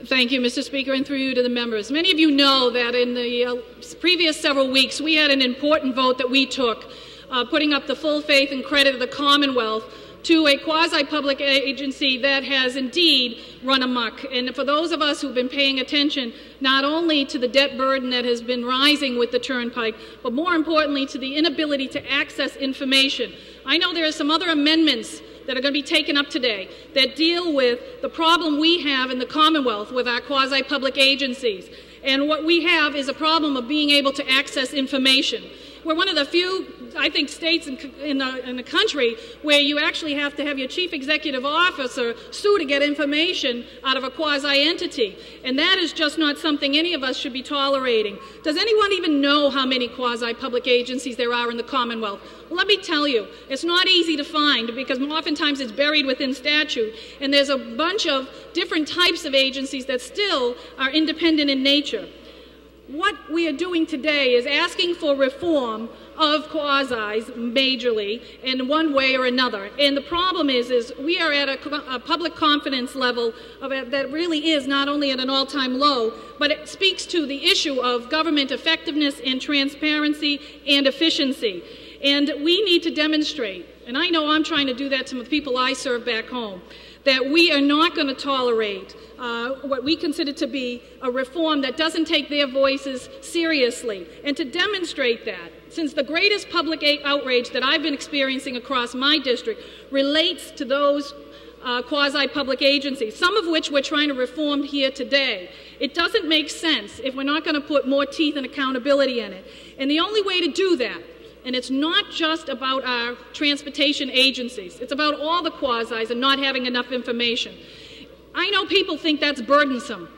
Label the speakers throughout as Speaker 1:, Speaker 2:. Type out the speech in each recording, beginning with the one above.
Speaker 1: Thank you, Mr. Speaker, and through you to the members. Many of you know that in the previous several weeks we had an important vote that we took, putting up the full faith and credit of the Commonwealth to a quasi-public agency that has indeed run amok. And for those of us who've been paying attention not only to the debt burden that has been rising with the Turnpike, but more importantly to the inability to access information. I know there are some other amendments that are going to be taken up today that deal with the problem we have in the Commonwealth with our quasi-public agencies. And what we have is a problem of being able to access information. We're one of the few, I think, states in the country where you actually have to have your chief executive officer sue to get information out of a quasi-entity. And that is just not something any of us should be tolerating. Does anyone even know how many quasi-public agencies there are in the Commonwealth? Well, let me tell you, it's not easy to find because oftentimes it's buried within statute. And there's a bunch of different types of agencies that still are independent in nature. What we are doing today is asking for reform of quasis majorly in one way or another. And the problem is we are at a public confidence level that really is not only at an all-time low, but it speaks to the issue of government effectiveness and transparency and efficiency. And we need to demonstrate, and I know I'm trying to do that to the people I serve back home, that we are not going to tolerate what we consider to be a reform that doesn't take their voices seriously. And to demonstrate that, since the greatest public outrage that I've been experiencing across my district relates to those quasi-public agencies, some of which we're trying to reform here today, it doesn't make sense if we're not going to put more teeth and accountability in it. And the only way to do that, and it's not just about our transportation agencies, it's about all the quasis and not having enough information. I know people think that's burdensome,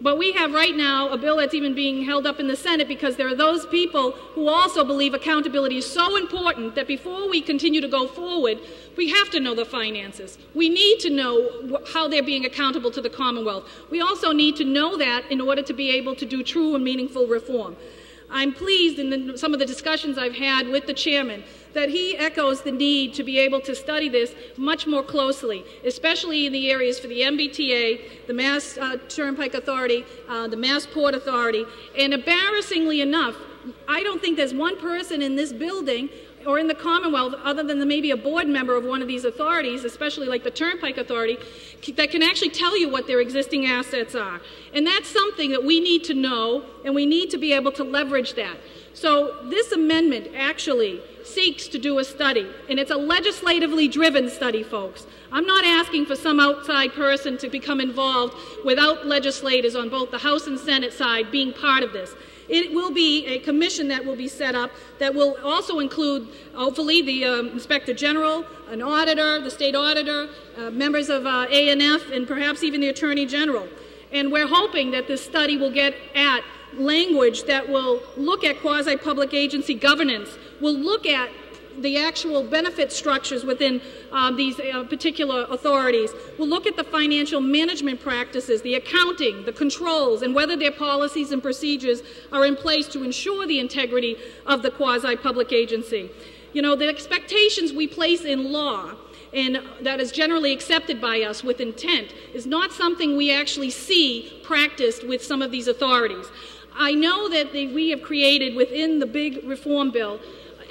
Speaker 1: but we have right now a bill that's even being held up in the Senate because there are those people who also believe accountability is so important that before we continue to go forward, we have to know the finances. We need to know how they're being accountable to the Commonwealth. We also need to know that in order to be able to do true and meaningful reform. I'm pleased in some of the discussions I've had with the chairman that he echoes the need to be able to study this much more closely, especially in the areas for the MBTA, the Mass Turnpike Authority, the Mass Port Authority. And embarrassingly enough, I don't think there's one person in this building or in the Commonwealth, other than maybe a board member of one of these authorities, especially like the Turnpike Authority, that can actually tell you what their existing assets are. And that's something that we need to know, and we need to be able to leverage that. So this amendment actually seeks to do a study, and it's a legislatively driven study, folks. I'm not asking for some outside person to become involved without legislators on both the House and Senate side being part of this. It will be a commission that will be set up that will also include, hopefully, the Inspector General, an auditor, the state auditor, members of A&F, and perhaps even the Attorney General. And we're hoping that this study will get at language that will look at quasi-public agency governance, will look at the actual benefit structures within these particular authorities. We'll look at the financial management practices, the accounting, the controls, and whether their policies and procedures are in place to ensure the integrity of the quasi-public agency. You know, the expectations we place in law and that is generally accepted by us with intent is not something we actually see practiced with some of these authorities. I know that we have created within the big reform bill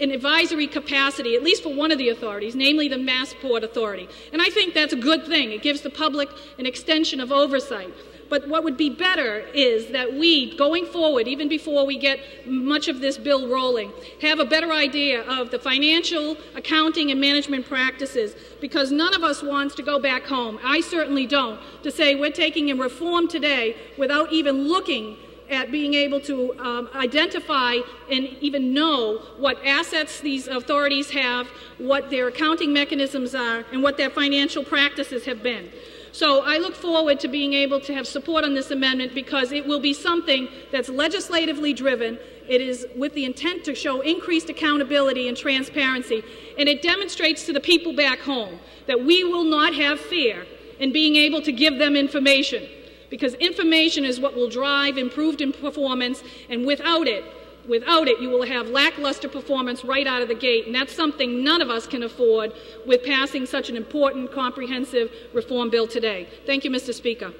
Speaker 1: an advisory capacity, at least for one of the authorities, namely the Mass Port Authority. And I think that's a good thing. It gives the public an extension of oversight. But what would be better is that we, going forward, even before we get much of this bill rolling, have a better idea of the financial, accounting, and management practices, because none of us wants to go back home, I certainly don't, to say we're taking a reform today without even looking at being able to identify and even know what assets these authorities have, what their accounting mechanisms are, and what their financial practices have been. So I look forward to being able to have support on this amendment because it will be something that's legislatively driven. It is with the intent to show increased accountability and transparency, and it demonstrates to the people back home that we will not have fear in being able to give them information, because information is what will drive improved performance, and without it, you will have lackluster performance right out of the gate, and that's something none of us can afford with passing such an important, comprehensive reform bill today. Thank you, Mr. Speaker.